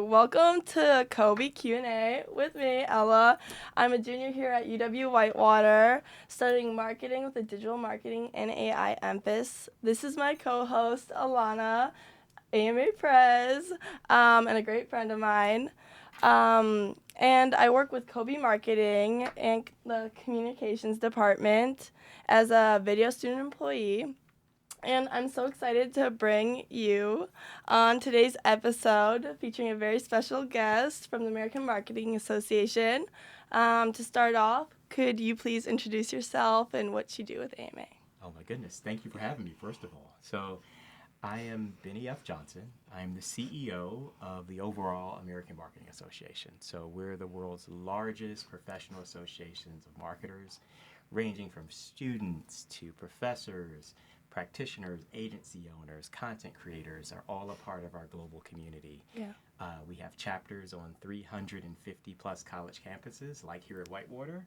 Welcome to CoBE Q&A with me, Ella. I'm a junior here at UW-Whitewater, studying marketing with a digital marketing and AI emphasis. This is my co-host, Alana, AMA Prez, and a great friend of mine. And I work with CoBE Marketing and the Communications Department as a video student employee. And I'm so excited to bring you on today's episode featuring a very special guest from the American Marketing Association. To start off, could you please introduce yourself and what you do with AMA? Oh my goodness, thank you for having me, first of all. So I am Bennie F. Johnson. I'm the CEO of the overall American Marketing Association. So we're the world's largest professional associations of marketers, ranging from students to professors, practitioners, agency owners, content creators are all a part of our global community. Yeah. We have chapters on 350 plus college campuses, like here at Whitewater,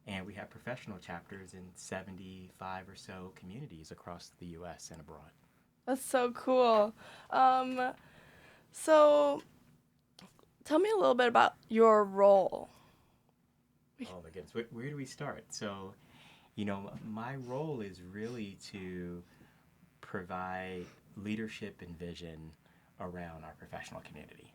and we have professional chapters in 75 or so communities across the U.S. and abroad. That's so cool. So tell me a little bit about your role. Oh my goodness, where do we start? So, my role is really to provide leadership and vision around our professional community.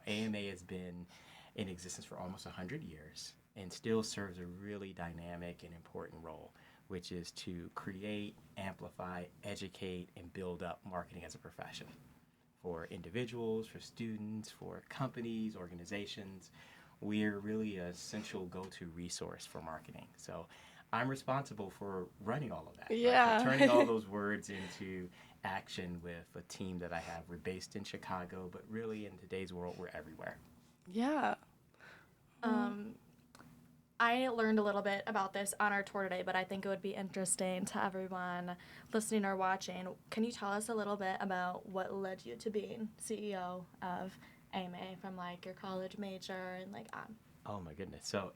AMA has been in existence for almost 100 years and still serves a really dynamic and important role, which is to create, amplify, educate, and build up marketing as a profession for individuals, for students, for companies, organizations. We're really an essential go-to resource for marketing. So I'm responsible for running all of that. Yeah. Right? For turning all those words into action with a team that I have. We're based in Chicago, but really in today's world, we're everywhere. Yeah. I learned a little bit about this on our tour today, but I think it would be interesting to everyone listening or watching. Can you tell us a little bit about what led you to being CEO of AMA from your college major and on? Oh my goodness. So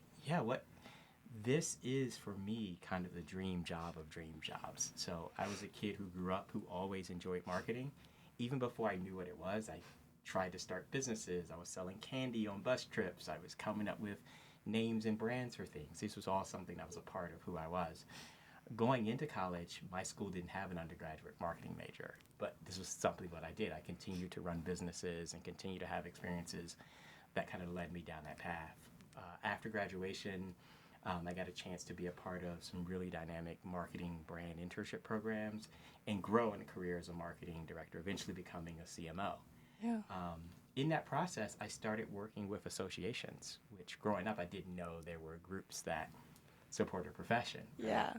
this is for me kind of the dream job of dream jobs. So I was a kid who grew up who always enjoyed marketing. Even before I knew what it was, I tried to start businesses. I was selling candy on bus trips. I was coming up with names and brands for things. This was all something that was a part of who I was. Going into college, my school didn't have an undergraduate marketing major, but this was something that I did. I continued to run businesses and continue to have experiences that kind of led me down that path. After graduation, I got a chance to be a part of some really dynamic marketing brand internship programs and grow in a career as a marketing director, eventually becoming a CMO. Yeah. In that process, I started working with associations, which growing up, I didn't know there were groups that support a profession. Yeah.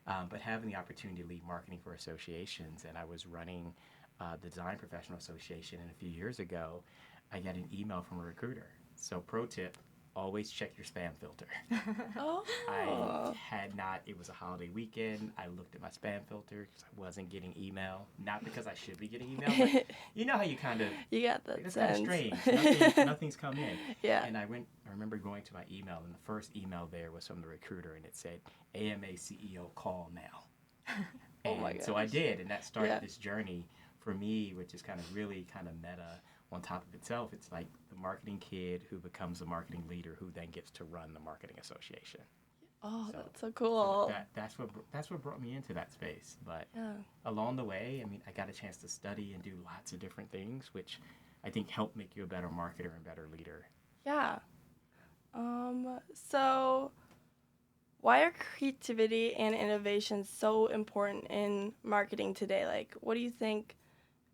But having the opportunity to lead marketing for associations, and I was running the Design Professional Association, and a few years ago, I got an email from a recruiter. So pro tip, always check your spam filter. Oh. It was a holiday weekend. I looked at my spam filter because I wasn't getting email. Not because I should be getting email, but you know how you kind of, You got that it's sense. kind of strange. Nothing's come in. Yeah. And I remember going to my email, and the first email there was from the recruiter, and it said, AMA CEO, call now. Oh my So I gosh. did, and that started Yeah. this journey for me, which is kind of meta on top of itself. It's like the marketing kid who becomes a marketing leader who then gets to run the marketing association. Oh, So- that's so cool. That's what brought me into that space. But Yeah. along the way, I got a chance to study and do lots of different things, which I think help make you a better marketer and better leader. Yeah. So why are creativity and innovation so important in marketing today? What do you think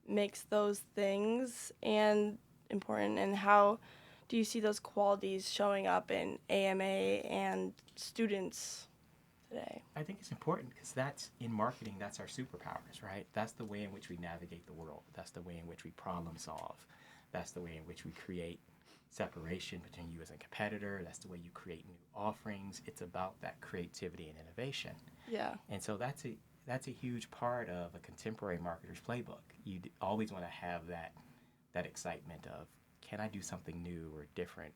makes those things important, and how do you see those qualities showing up in AMA and students today? I think it's important because that's in marketing, that's our superpowers, right? That's the way in which we navigate the world. That's the way in which we problem solve. That's the way in which we create separation between you as a competitor. That's the way you create new offerings. It's about that creativity and innovation. Yeah. And so that's a huge part of a contemporary marketer's playbook. You always want to have that excitement of, can I do something new or different?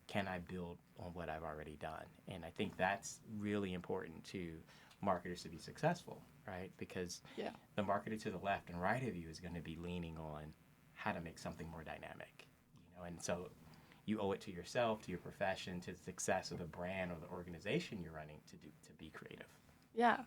Can I build on what I've already done? And I think that's really important to marketers to be successful, right? Because Yeah. the marketer to the left and right of you is going to be leaning on how to make something more dynamic. and so you owe it to yourself, to your profession, to the success of the brand or the organization you're running to be creative. Yeah.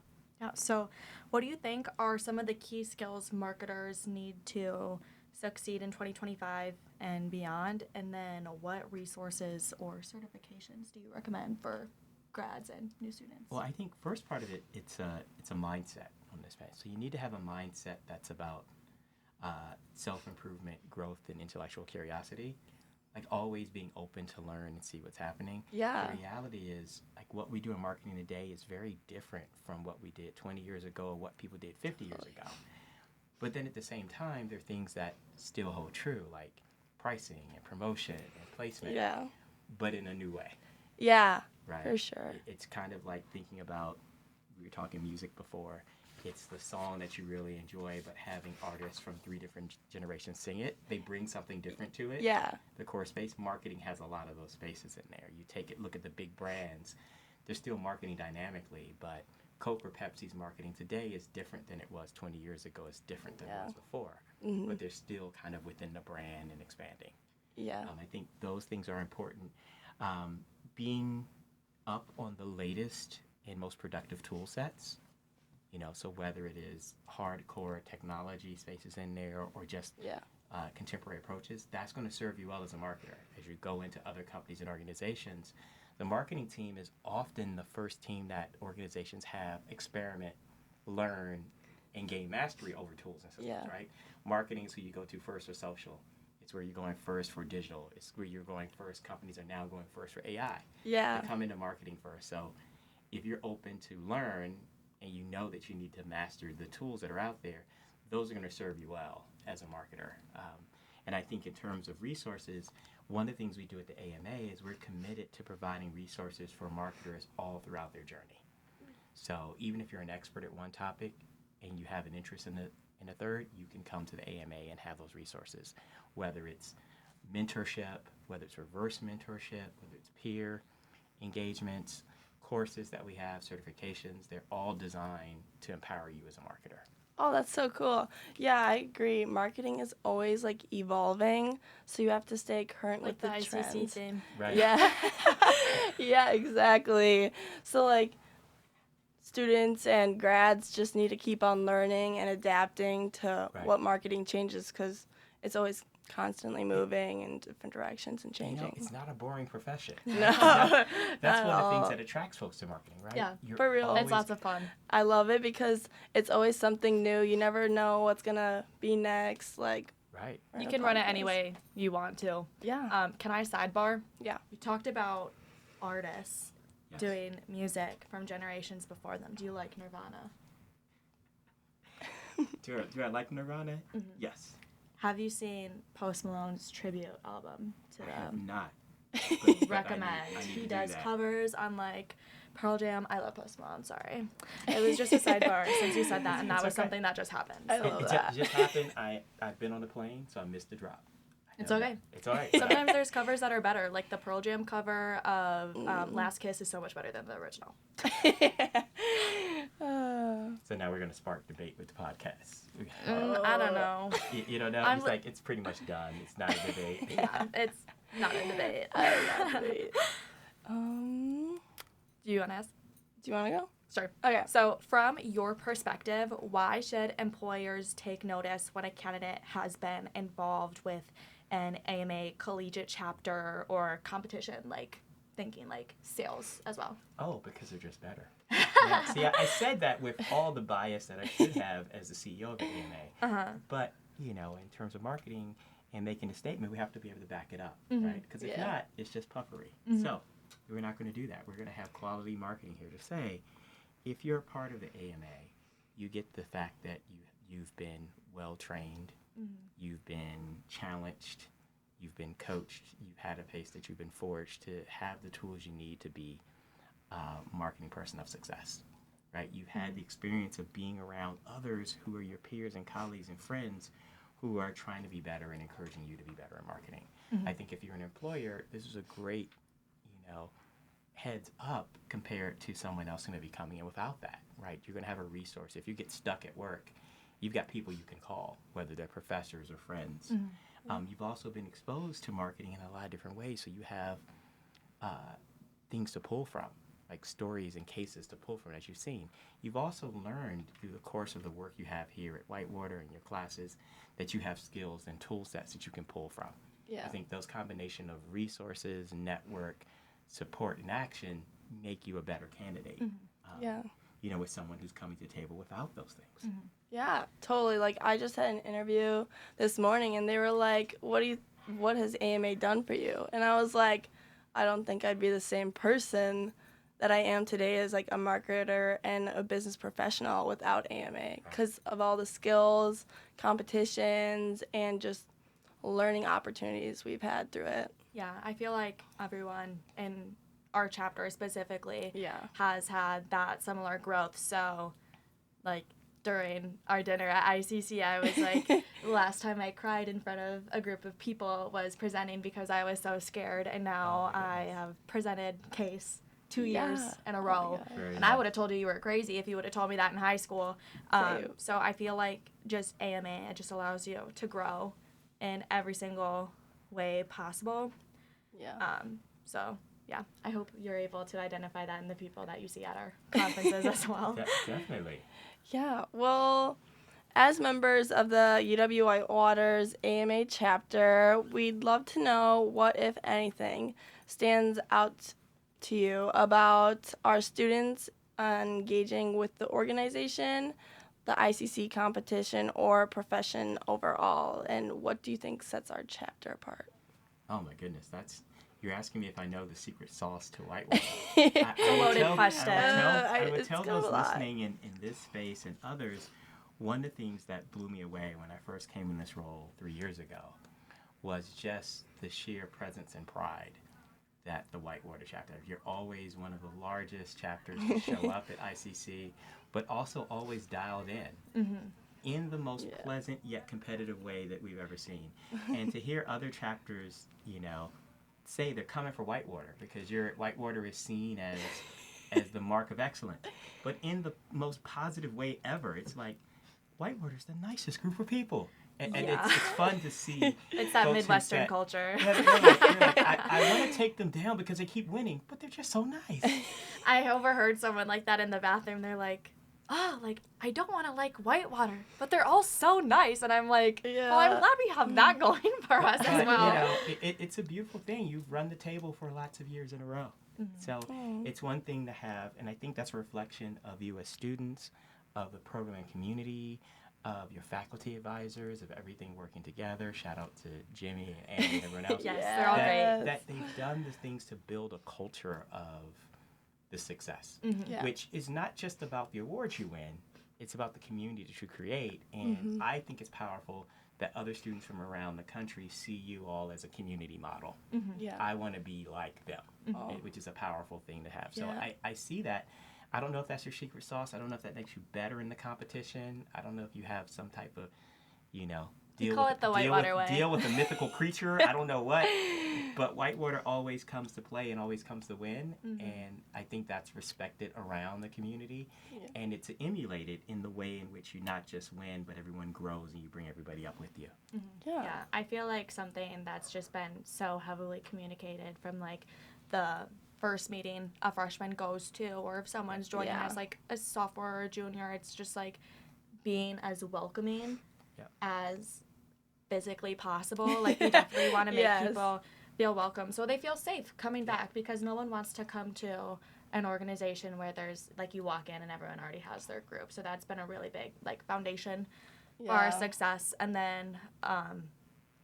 Yeah. So, what do you think are some of the key skills marketers need to succeed in 2025 and beyond? And then, what resources or certifications do you recommend for grads and new students? Well, I think first part of it, it's a mindset on this path. So you need to have a mindset that's about self-improvement, growth, and intellectual curiosity. Like always being open to learn and see what's happening. Yeah. The reality is, like what we do in marketing today is very different from what we did 20 years ago or what people did 50 years ago. But then at the same time, there are things that still hold true, like pricing and promotion and placement, Yeah. but in a new way. Yeah. Right. For sure. It's kind of like thinking about, we were talking music before, it's the song that you really enjoy, but having artists from 3 different generations sing it, they bring something different to it. Yeah. The core space marketing has a lot of those spaces in there. You take it, look at the big brands, they're still marketing dynamically, but Coke or Pepsi's marketing today is different than it was 20 years ago. It's different than it was before, but they're still kind of within the brand and expanding. Yeah. I think those things are important. Being up on the latest and most productive tool sets, so whether it is hardcore technology spaces in there or just contemporary approaches, that's going to serve you well as a marketer. As you go into other companies and organizations, the marketing team is often the first team that organizations have experiment, learn, and gain mastery over tools and systems, right? Marketing is who you go to first for social. It's where you're going first for digital. It's where you're going first. Companies are now going first for AI. Yeah. They come into marketing first. So if you're open to learn and you know that you need to master the tools that are out there, those are going to serve you well as a marketer. And I think in terms of resources, one of the things we do at the AMA is we're committed to providing resources for marketers all throughout their journey. So even if you're an expert at one topic and you have an interest in a third, you can come to the AMA and have those resources, whether it's mentorship, whether it's reverse mentorship, whether it's peer engagements, courses that we have, certifications, they're all designed to empower you as a marketer. Oh, that's so cool. Yeah, I agree. Marketing is always like evolving, so you have to stay current Like with the ICC trends. theme. Right. Yeah. Yeah, exactly. So like students and grads just need to keep on learning and adapting to what marketing changes because it's always constantly moving in different directions and changing. It's not a boring profession. No. That's one of the things that attracts folks to marketing, right? Yeah, for real. It's lots of fun. I love it because it's always something new. You never know what's going to be next. Like, right. You can run it any way you want to. Yeah. Can I sidebar? Yeah. You talked about artists doing music from generations before them. Do you like Nirvana? Do I like Nirvana? Mm-hmm. Yes. Have you seen Post Malone's tribute album to them? I have not. Recommend. I need He to does do that. covers on like Pearl Jam. I love Post Malone. Sorry, it was just a sidebar since you said that, and that was something that just happened. I So. love It that. just happened. I've been on the plane, so I missed the drop. It's okay. It's all right. Sometimes there's covers that are better. Like the Pearl Jam cover of Last Kiss is so much better than the original. So now we're going to spark debate with the podcast. I don't know. You don't know? It's pretty much done. It's not a debate. Yeah, it's not a debate. Do you want to ask? Do you want to go? Sure. Okay. So, from your perspective, why should employers take notice when a candidate has been involved with an AMA collegiate chapter or competition, like thinking like sales as well? Oh, because they're just better. Yeah, see, I said that with all the bias that I should have as the CEO of the AMA. But, in terms of marketing and making a statement, we have to be able to back it up, right? Because if not, it's just puffery. So we're not going to do that. We're going to have quality marketing here to say, if you're a part of the AMA, you get the fact that you've been well-trained, you've been challenged, you've been coached, you've had a pace that you've been forged to have the tools you need to be a marketing person of success, right? You've had the experience of being around others who are your peers and colleagues and friends who are trying to be better and encouraging you to be better at marketing. I think if you're an employer, this is a great, heads up compared to someone else going to be coming in without that, right? You're going to have a resource. If you get stuck at work, you've got people you can call, whether they're professors or friends. You've also been exposed to marketing in a lot of different ways, so you have things to pull from, like stories and cases to pull from, as you've seen. You've also learned through the course of the work you have here at Whitewater and your classes that you have skills and tool sets that you can pull from. Yeah. I think those combination of resources, network, support, and action make you a better candidate. Yeah. You know, with someone who's coming to the table without those things. Yeah, totally. Like, I just had an interview this morning, and they were like, what has AMA done for you? And I was like, I don't think I'd be the same person that I am today as, like, a marketer and a business professional without AMA because of all the skills, competitions, and just learning opportunities we've had through it. Yeah, I feel like everyone in our chapter specifically Yeah. has had that similar growth. So, like, during our dinner at ICC, I was like, the last time I cried in front of a group of people was presenting because I was so scared, and now I have presented case 2 years in a row. And I would have told you were crazy if you would have told me that in high school. So I feel like just AMA, it just allows you to grow in every single way possible. Yeah. So, yeah, I hope you're able to identify that in the people that you see at our conferences as well. Definitely. Yeah, well, as members of the UW-Whitewater's AMA chapter, we'd love to know what, if anything, stands out to you about our students engaging with the organization, the ICC competition, or profession overall, and what do you think sets our chapter apart? Oh my goodness, you're asking me if I know the secret sauce to Whitewater. It's a loaded question. I would It's tell kind of those a lot. listening in this space and others, one of the things that blew me away when I first came in this role 3 years ago was just the sheer presence and pride that the Whitewater chapter. You're always one of the largest chapters to show up at ICC, but also always dialed in the most pleasant yet competitive way that we've ever seen. And to hear other chapters, you know, say they're coming for Whitewater because Whitewater is seen as the mark of excellence, but in the most positive way ever. It's like Whitewater's the nicest group of people, and it's fun to see. It's that Midwestern culture. They're like, I want to take them down because they keep winning, but they're just so nice. I overheard someone like that in the bathroom. They're like, oh, like, I don't want to like Whitewater, but they're all so nice. And I'm like, well, I'm glad we have that going for us as well. You know, it's a beautiful thing. You've run the table for lots of years in a row. So it's one thing to have, and I think that's a reflection of you as students, of the programming community, of your faculty advisors, of everything working together. Shout out to Jimmy and Andy and everyone else. Yes, they're all great. That they've done the things to build a culture of the success, which is not just about the awards you win, it's about the community that you create. And I think it's powerful that other students from around the country see you all as a community model. Yeah. I want to be like them, which is a powerful thing to have. So Yeah. I see that. I don't know if that's your secret sauce. I don't know if that makes you better in the competition. I don't know if you have some type of, you know, deal with a mythical creature. I don't know what. But Whitewater always comes to play and always comes to win. And I think that's respected around the community. Yeah. And it's emulated in the way in which you not just win, but everyone grows and you bring everybody up with you. Yeah, I feel like something that's just been so heavily communicated from like the first meeting a freshman goes to, or if someone's joining as like a sophomore or a junior, it's just like being as welcoming as physically possible. Like we definitely want to make people feel welcome so they feel safe coming back, because no one wants to come to an organization where there's like you walk in and everyone already has their group. So that's been a really big like foundation for our success. And then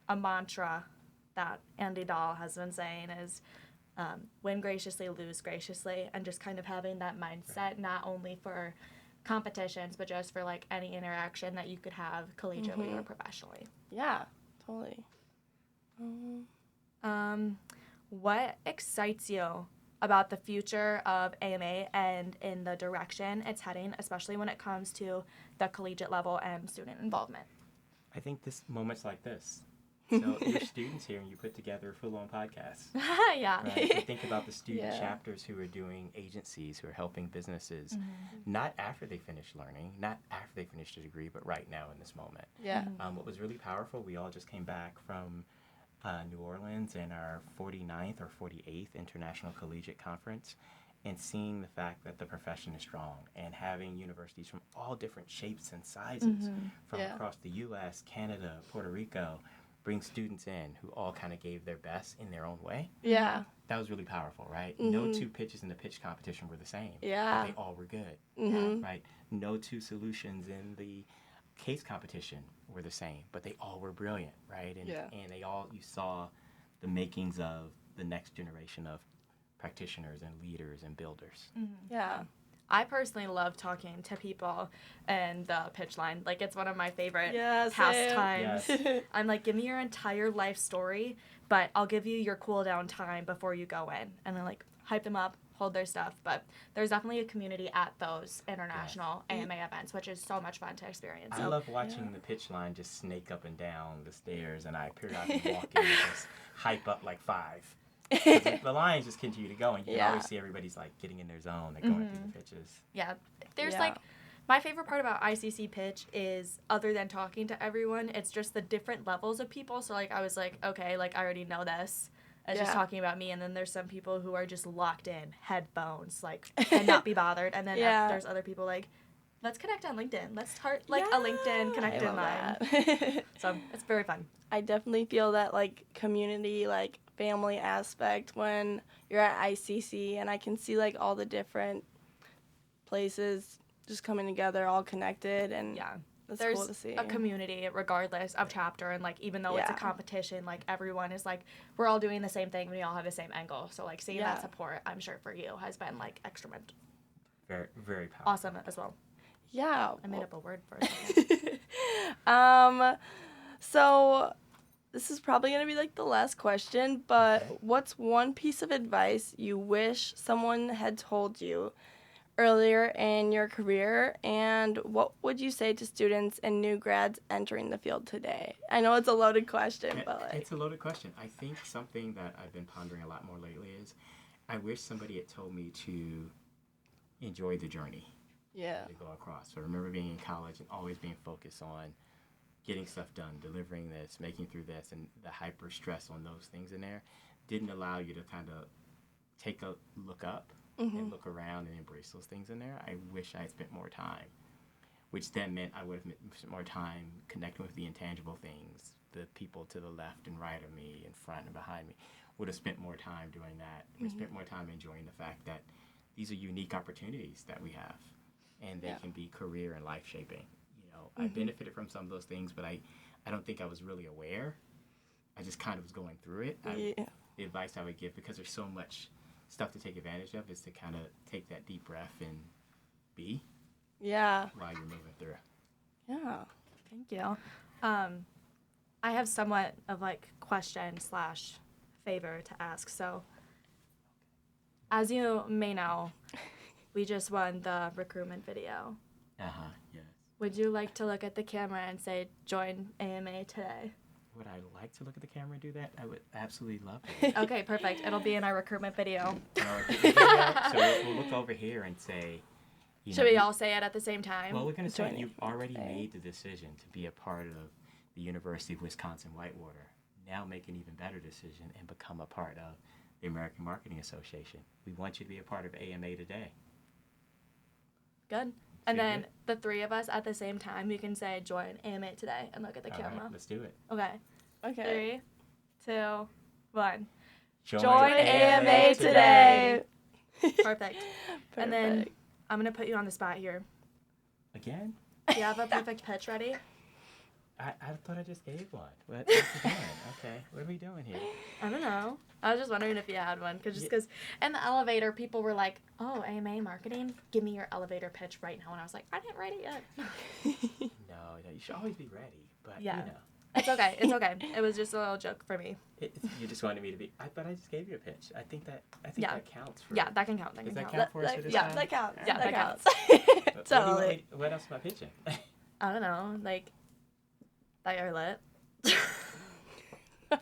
a mantra that Andy Dahl has been saying is win graciously, lose graciously, and just kind of having that mindset not only for competitions but just for like any interaction that you could have collegiately or professionally. Yeah, totally. What excites you about the future of AMA and in the direction it's heading, especially when it comes to the collegiate level and student involvement? I think moments like this, So your students here, and you put together a full-on podcast. Yeah. Right? So think about the student Yeah. chapters who are doing agencies, who are helping businesses, not after they finish learning, not after they finish the degree, but right now in this moment. Yeah. What was really powerful, we all just came back from New Orleans in our 49th or 48th International Collegiate Conference, and seeing the fact that the profession is strong and having universities from all different shapes and sizes from Yeah. across the U.S., Canada, Puerto Rico, bring students in who all kind of gave their best in their own way. Yeah. That was really powerful, right? No two pitches in the pitch competition were the same. Yeah. But they all were good, right? No two solutions in the case competition were the same, but they all were brilliant, right? And, and they all, you saw the makings of the next generation of practitioners and leaders and builders. Yeah. I personally love talking to people and the pitch line. Like, it's one of my favorite Yeah, pastimes. Yes. I'm like, give me your entire life story, but I'll give you your cool down time before you go in. And then, like, hype them up, hold their stuff. But there's definitely a community at those international AMA events, which is so much fun to experience. I love watching the pitch line just snake up and down the stairs, and I periodically walk in and just hype up like 5. The lines just continue to go, and you can always see everybody's like getting in their zone and going through the pitches. Yeah, there's like, my favorite part about ICC pitch is, other than talking to everyone, it's just the different levels of people. So like, I was like, okay, like I already know this. It's just talking about me, and then there's some people who are just locked in, headphones, like, cannot be bothered. And then there's other people like, let's connect on LinkedIn. Let's start like a LinkedIn connected line. So it's very fun. I definitely feel that like community, like family aspect when you're at ICC, and I can see like all the different places just coming together, all connected, and that's there's cool to see. a community regardless of chapter, and like even though it's a competition, like everyone is like, we're all doing the same thing, we all have the same end goal. So like seeing that support, I'm sure for you has been like extra Very, very powerful. awesome as well. Yeah. I made up a word for it. So this is probably going to be like the last question, but what's one piece of advice you wish someone had told you earlier in your career, and what would you say to students and new grads entering the field today? I know it's a loaded question, but like... It's a loaded question. I think something that I've been pondering a lot more lately is, I wish somebody had told me to enjoy the journey. To go across. So I remember being in college and always being focused on getting stuff done, delivering this, making through this, and the hyper stress on those things in there didn't allow you to kind of take a look up and look around and embrace those things in there. I wish I had spent more time, which then meant I would have spent more time connecting with the intangible things, the people to the left and right of me, in front and behind me. Would have spent more time doing that. Would have spent more time enjoying the fact that these are unique opportunities that we have, and they can be career and life shaping. You know, I benefited from some of those things, but I don't think I was really aware. I just kind of was going through it. The advice I would give, because there's so much stuff to take advantage of, is to kind of take that deep breath and be while you're moving through. Thank you. I have somewhat of like question / favor to ask. So as you may know, we just won the recruitment video. Yes. Would you like to look at the camera and say, join AMA today? Would I like to look at the camera and do that? I would absolutely love to. Okay, perfect. It'll be in our recruitment video. So we'll look over here and say, Should we all say it at the same time? Well, we're going to say you've already made the decision to be a part of the University of Wisconsin-Whitewater. Now make an even better decision and become a part of the American Marketing Association. We want you to be a part of AMA today. Good. And then the three of us at the same time, we can say, join AMA today, and look at the camera. Right, let's do it. Okay. 3, 2, 1. Join AMA today. Perfect. And then I'm going to put you on the spot here. Again? Do you have a perfect pitch ready? I thought I just gave one. What's again? Okay, what are we doing here? I don't know. I was just wondering if you had one. Because in the elevator, people were like, oh, AMA marketing, give me your elevator pitch right now. And I was like, I didn't write it yet. No, you should always be ready. But, yeah. you know. It's okay. It's okay. It was just a little joke for me. You just wanted me to be. I thought I just gave you a pitch. I think that counts. Yeah, that can count. Does that count for us for this Yeah, time? that counts. Yeah, that counts. Totally. What else am I pitching? I don't know. Like, that you're lit. Oh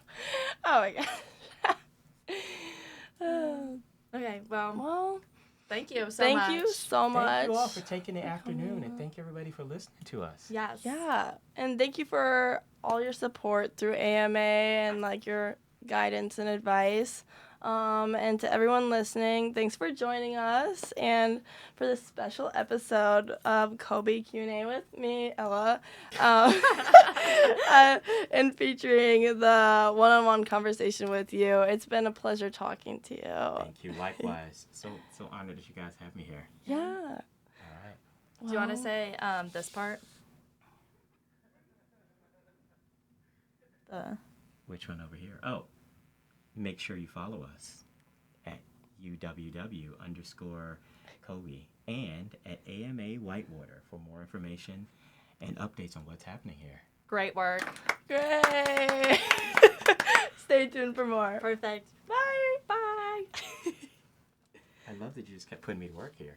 my gosh. Okay, well, Well, thank you so thank much. you so much. Thank you all for taking the afternoon, and thank everybody for listening to us. Yes. Yeah, and thank you for all your support through AMA and like your guidance and advice. And to everyone listening, thanks for joining us and for this special episode of CoBE Q&A with me, Ella, and featuring the one-on-one conversation with you. It's been a pleasure talking to you. Thank you. Likewise. So honored that you guys have me here. Yeah. All right. Do you want to say this part? Which one over here? Oh, make sure you follow us at UWW_CoBE and at AMA Whitewater for more information and updates on what's happening here. Great work. Great. Stay tuned for more. Perfect. Bye. Bye. I love that you just kept putting me to work here.